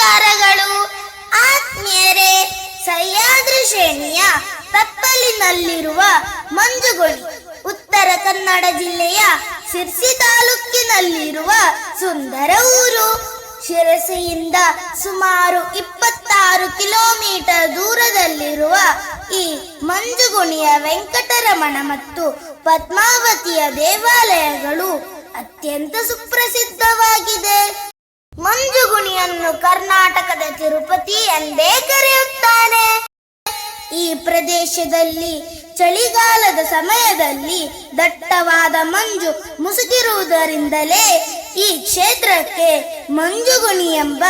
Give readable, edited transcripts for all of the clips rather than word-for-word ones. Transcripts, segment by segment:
ನಮಸ್ಕಾರಗಳು ಆತ್ಮೀಯರೇ. ಸಹ್ಯಾದ್ರಿ ಶ್ರೇಣಿಯ ತಪ್ಪಲಿನಲ್ಲಿರುವ ಮಂಜುಗುಣಿ ಉತ್ತರ ಕನ್ನಡ ಜಿಲ್ಲೆಯ ಶಿರ್ಸಿ ತಾಲೂಕಿನಲ್ಲಿರುವ ಸುಂದರ ಊರು. ಶಿರಸಿಯಿಂದ ಸುಮಾರು 26 ಕಿಲೋಮೀಟರ್ ದೂರದಲ್ಲಿರುವ ಈ ಮಂಜುಗುಣಿಯ ವೆಂಕಟರಮಣ ಮತ್ತು ಪದ್ಮಾವತಿಯ ದೇವಾಲಯಗಳು ಅತ್ಯಂತ ಸುಪ್ರಸಿದ್ಧವಾಗಿದೆ. ಮಂಜುಗುಣಿಯನ್ನು ಕರ್ನಾಟಕದ ತಿರುಪತಿ ಎಂದೇ ಕರೆಯುತ್ತಾರೆ. ಈ ಪ್ರದೇಶದಲ್ಲಿ ಚಳಿಗಾಲದ ಸಮಯದಲ್ಲಿ ದಟ್ಟವಾದ ಮಂಜು ಮುಸುಕಿರುವುದರಿಂದಲೇ ಈ ಕ್ಷೇತ್ರಕ್ಕೆ ಮಂಜುಗುಣಿ ಎಂಬ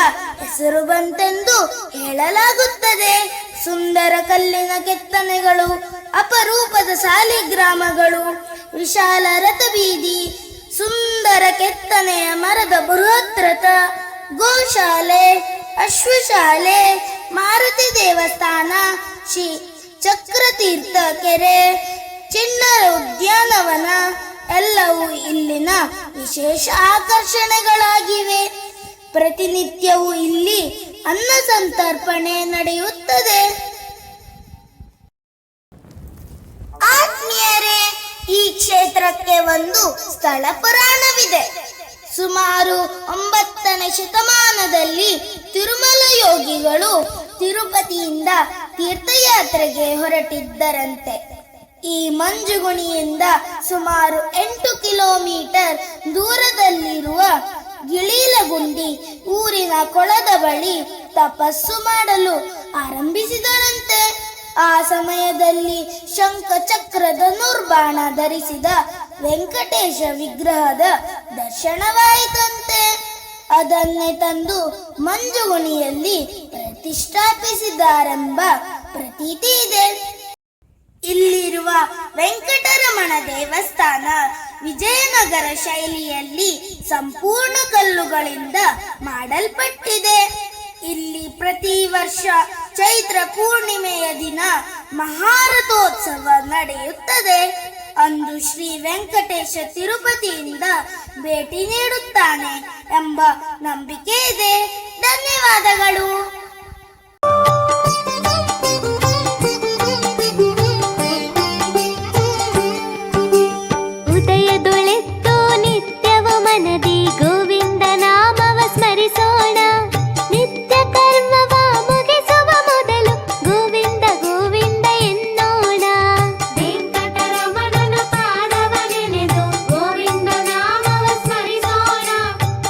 ಹೆಸರು ಬಂತೆಂದು ಹೇಳಲಾಗುತ್ತದೆ. ಸುಂದರ ಕಲ್ಲಿನ ಕೆತ್ತನೆಗಳು, ಅಪರೂಪದ ಸಾಲಿಗ್ರಾಮಗಳು, ವಿಶಾಲ ರಥಬೀದಿ, ಸುಂದರ ಕೆತ್ತನೆಯ ಮರದ ಬೃಹತ್ ರಥ, ಗೋಶಾಲೆ, ಅಶ್ವಶಾಲೆ, ಮಾರುತಿ ದೇವಸ್ಥಾನ, ಶ್ರೀ ಚಕ್ರತೀರ್ಥ ಕೆರೆ, ಚಿಣ್ಣರ ಉದ್ಯಾನವನ ಎಲ್ಲವೂ ಇಲ್ಲಿನ ವಿಶೇಷ ಆಕರ್ಷಣೆಗಳಾಗಿವೆ. ಪ್ರತಿನಿತ್ಯವೂ ಇಲ್ಲಿ ಅನ್ನ ಸಂತರ್ಪಣೆ ನಡೆಯುತ್ತದೆ. ಆತ್ಮೀಯರೇ, ಈ ಕ್ಷೇತ್ರಕ್ಕೆ ಒಂದು ಸ್ಥಳ ಪುರಾಣವಿದೆ. ಸುಮಾರು 9ನೇ ಶತಮಾನದಲ್ಲಿ ತಿರುಮಲ ಯೋಗಿಗಳು ತಿರುಪತಿಯಿಂದ ತೀರ್ಥಯಾತ್ರೆಗೆ ಹೊರಟಿದ್ದರಂತೆ. ಈ ಮಂಜುಗುಣಿಯಿಂದ ಸುಮಾರು 8 ಕಿಲೋಮೀಟರ್ ದೂರದಲ್ಲಿರುವ ಗಿಳಿಲಗುಂಡಿ ಊರಿನ ಕೊಳದ ಬಳಿ ತಪಸ್ಸು ಮಾಡಲು ಆರಂಭಿಸಿದರಂತೆ. ಆ ಸಮಯದಲ್ಲಿ ಶಂಖ ಚಕ್ರದ ಧನುರ್ಬಾಣ ಧರಿಸಿದ ವೆಂಕಟೇಶ ವಿಗ್ರಹದ ದರ್ಶನವಾಯಿತಂತೆ. ಅದನ್ನೇ ತಂದು ಮಂಜುಗುಣಿಯಲ್ಲಿ ಪ್ರತಿಷ್ಠಾಪಿಸಿದ್ದಾರೆಂಬ ಪ್ರತೀತಿ ಇದೆ. ಇಲ್ಲಿರುವ ವೆಂಕಟರಮಣ ದೇವಸ್ಥಾನ ವಿಜಯನಗರ ಶೈಲಿಯಲ್ಲಿ ಸಂಪೂರ್ಣ ಕಲ್ಲುಗಳಿಂದ ಮಾಡಲ್ಪಟ್ಟಿದೆ. ಇಲ್ಲಿ ಪ್ರತಿ ವರ್ಷ ಚೈತ್ರ ಪೂರ್ಣಿಮೆಯ ದಿನ ಮಹಾರಥೋತ್ಸವ ನಡೆಯುತ್ತದೆ. ಅಂದು ಶ್ರೀ ವೆಂಕಟೇಶ ತಿರುಪತಿಯಿಂದ ಭೇಟಿ ನೀಡುತ್ತಾನೆ ಎಂಬ ನಂಬಿಕೆ ಇದೆ. ಧನ್ಯವಾದಗಳು. ಉದಯದೊಳೆತ್ತೋ ನಿತ್ಯವ ಮನದಿ ಗೋವಿಂದ ನಾಮವ ಸ್ಮರಿಸೋಣ. ನಿತ್ಯ ಕರ್ಮವ ಮುಗಿಸುವ ಮೊದಲು ಗೋವಿಂದ ಗೋವಿಂದ ಎನ್ನೋಣ. ವೆಂಕಟರಮಣನ ಪಾದವ ನೆನೆದು ಗೋವಿಂದ ನಾಮವ ಸ್ಮರಿಸೋಣ.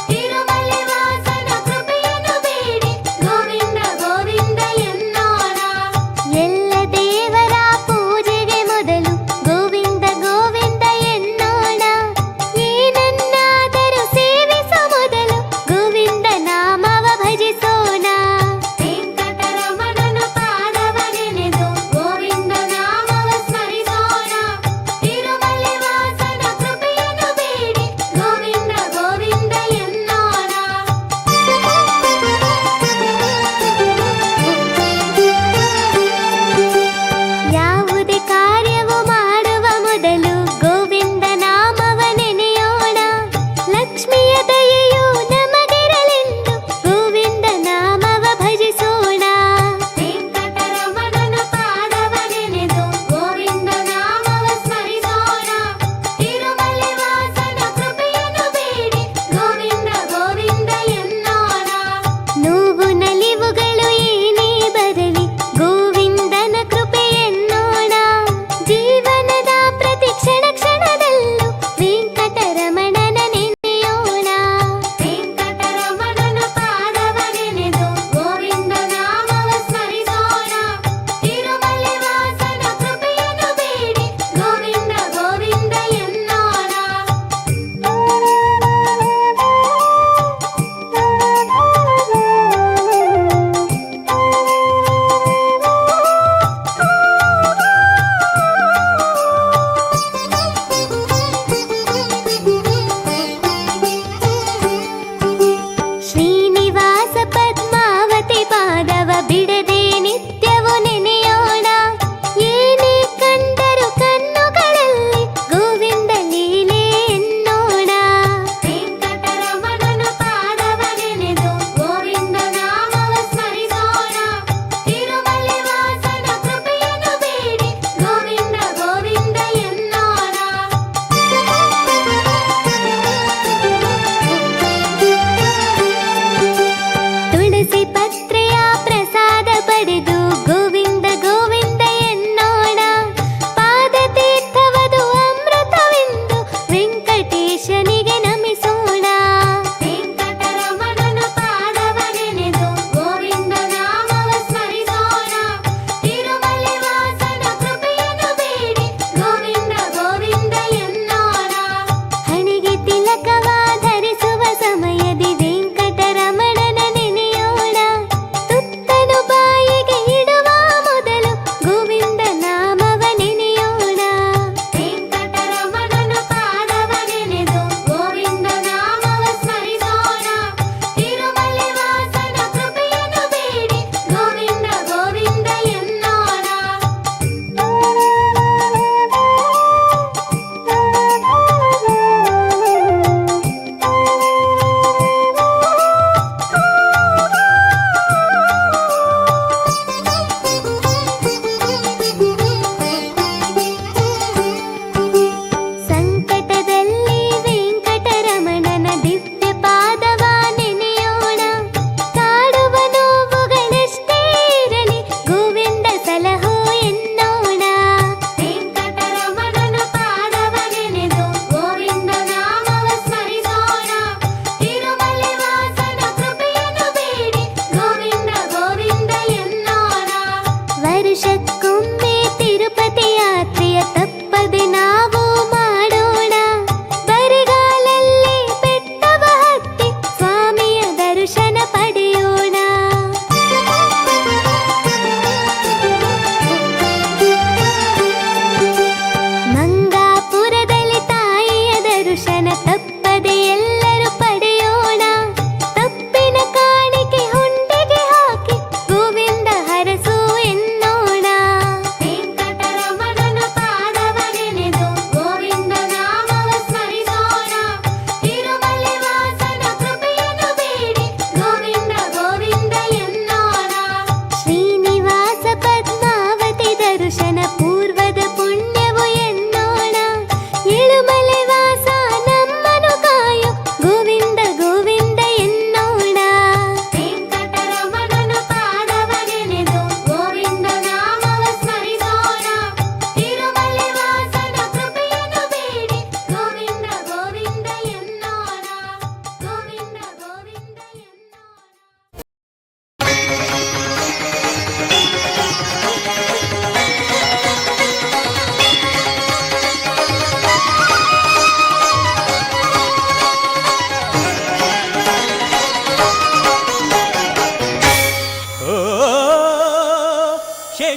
ತಿರುಮಲೆ ವಾಸನ ಕೃಪೆಯನ್ನು ಬೇಡಿ ಗೋವಿಂದ ಗೋವಿಂದ ಎನ್ನೋಣ. ಎಲ್ಲ ದೇವರ ಪೂಜೆಗೆ ಮೊದಲು ಗೋವಿಂದ ಗೋವಿಂದ ಎನ್ನೋಣ. ಏನನ್ನಾದರೂ ಸೇವಿಸ ಮೊದಲು ಗೋವಿಂದ ನಾಮ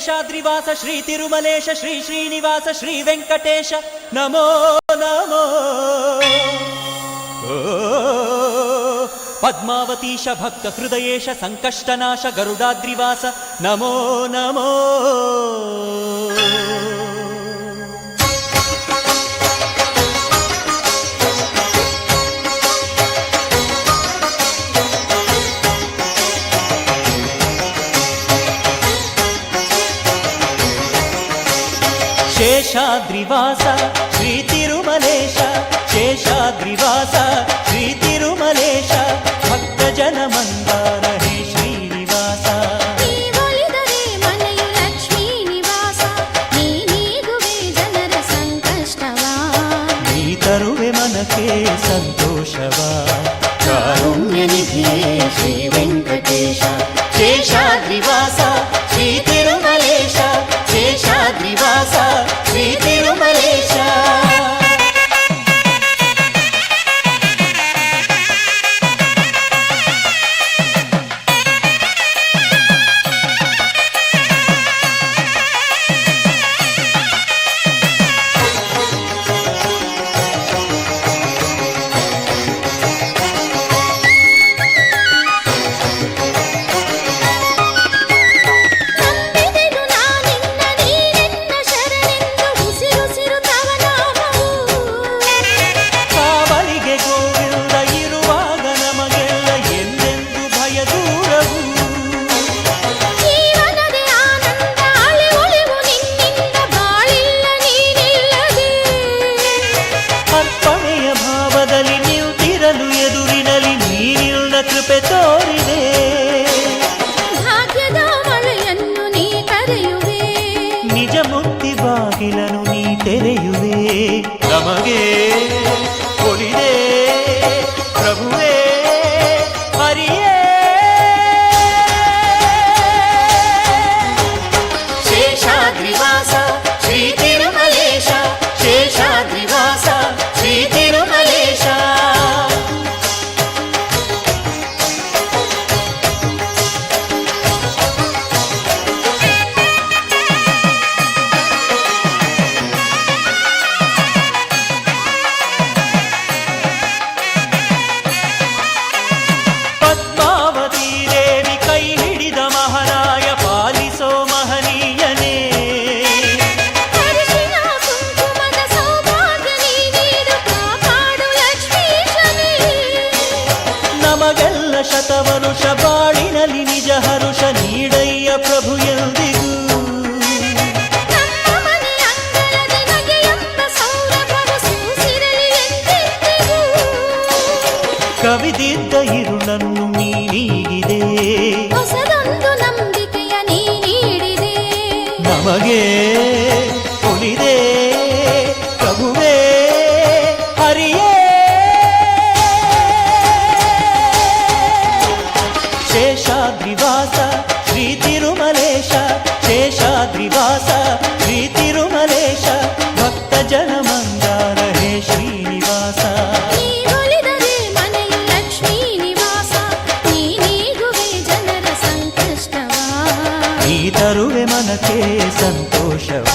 ಶೇಷಾದ್ರಿವಾಸ ಶ್ರೀ ತಿರುಮಲೇಶ ಶ್ರೀ ಶ್ರೀನಿವಾಸ ಶ್ರೀ ವೆಂಕಟೇಶ ನಮೋ ನಮೋ. ಪದ್ಮಾವತೀಶ ಭಕ್ತ ಹೃದಯೇಶ ಸಂಕಷ್ಟನಾಶ ಗರುಡಾದ್ರಿವಾಸ ನಮೋ ನಮೋ. ಶೇಷಾದ್ರಿವಾಸ ಶ್ರೀ ತಿರುಮಲೇಶ ಶೇಷಾದ್ರಿವಾಸ ಶ್ರೀ ತಿರುಮಲೇಶ ಭಕ್ತ ಜನ ಮಂದಾರ ಹೇ ಶ್ರೀನಿವಾಸ. ನೀವೊಲಿದರೆ ಮನೆಯು ಲಕ್ಷ್ಮೀ ನಿವಾಸ, ನೀಗುವೆ ಜನರ ಸಂಕಷ್ಟವ, ನೀ ತರುವೆ ಮನಕ್ಕೆ ಸಂತೋಷವ. ಕಾರುಣ್ಯ ನಿಧಿಯೇ ಶ್ರೀ ವೆಂಕಟೇಶ ಶೇಷಾದ್ರಿವಾಸ ಶ್ರೀ ತಿರುಮಲೇಶ ಶೇಷಾದ್ರಿವಾಸ ಶ್ರೀ ತಿರುಮಲೇಶ. ನಂಬಿದೆನು ನಾನಿನ್ನ ನೀನೆನ್ನ ಶರಣೆಂದು, ಉಸಿರುಸಿರು ತವ ನಾಮವು. ಕಾವಲಿಗೆ ಗೋವಿಂದ ಇರುವಾಗ ನಮಗೆಲ್ಲ ಎಂದೆಂದು ಭಯ ದೂರವು. ಜೀವನದೇ ಆನಂದ ಅಳಿ ಒಳಿವು ನಿನ್ನಿಂದ, ಬಾಳಿಲ್ಲ ನೀನಿಲ್ಲದೆ. ಅರ್ಪಣೆಯ ಭಾವದಲ್ಲಿ ನಿಂತಿರಲು ಎದುರಿನಲ್ಲಿ ನೀನಿಲ್ಲ ಕೃಪೆ ತೋರಿದೆ. ಭಾಗ್ಯದ ಮಳೆಯನ್ನು ನೀ ಕರೆಯುವೆ, ನಿಜ ಮುಕ್ತಿ ಬಾಗಿಲನು ನೀ ತೆರೆಯುವೆ. ನಮಗೆ ಒಲಿದೆ ಪ್ರಭುವೇ ಹರಿಯೇ. ಶೇಷಾದ್ರಿವಾಸ ಶ್ರೀ ತಿರುಮಲೇಶ ಶೇಷಾದ್ರಿವಾಸ ಶ್ರೀ ತಿರುಮಲೇಶ. ಪದ್ಮಾವತಿ ದೇವಿ ಕೈ ಹಿಡಿದ ಮಹಾರಾಯ ಪಾಲಿಸೋ ಮಹನೀಯನೇ. ಅರಿಶಿನ ಕುಂಕುಮದ ಸೌಭಾಗ್ಯ ನೀ ನೀಡು, ಕಾಪಾಡು ಲಕ್ಷ್ಮೀಶನೇ. ನಮಗೆಲ್ಲ ಶತವರುಷ ಬಾಳಿನಲ್ಲಿ ನಿಜ ಹರುಷ ನೀಡಯ್ಯ ಪ್ರಭು ಎಂದಿಗೂ. ನಮ್ಮ ಮನೆ ಅಂಗಳದಿ ನಗೆಯೆಂಬ ಸೌರಭವು ಸೂಸಿರಲಿ ಎಂದೆಂದಿಗೂ. ಕವಿದಿದ್ದ ಇರುಳನ್ನು ನೀ ನೀಗಿದೆ, ಹೊಸದೊಂದು ನಂಬಿಕೆಯ ನೀ ನೀಡಿದೆ. ನಮಗೆ ಒಲಿದೆ ಪ್ರಭುವೇ ಹರಿಯೇ. ಶೇಷಾದ್ರಿವಾಸ ಶ್ರೀ ತಿರುಮಲೇಶ ಶೇಷಾದ್ರಿವಾಸ ಶ್ರೀ ತಿರುಮಲೇಶ ಭಕ್ತ ಜನ ಮಂದಾರ ಹೇ ಶ್ರೀನಿವಾಸ. ನೀವೊಲಿದರೆ ಮನೆಯು ಲಕ್ಷ್ಮೀ ನಿವಾಸ, ನೀಗುವೆ ಜನರ ಸಂಕಷ್ಟವ, ನೀ ತರುವೆ ಮನಕ್ಕೆ ಸಂತೋಷವ.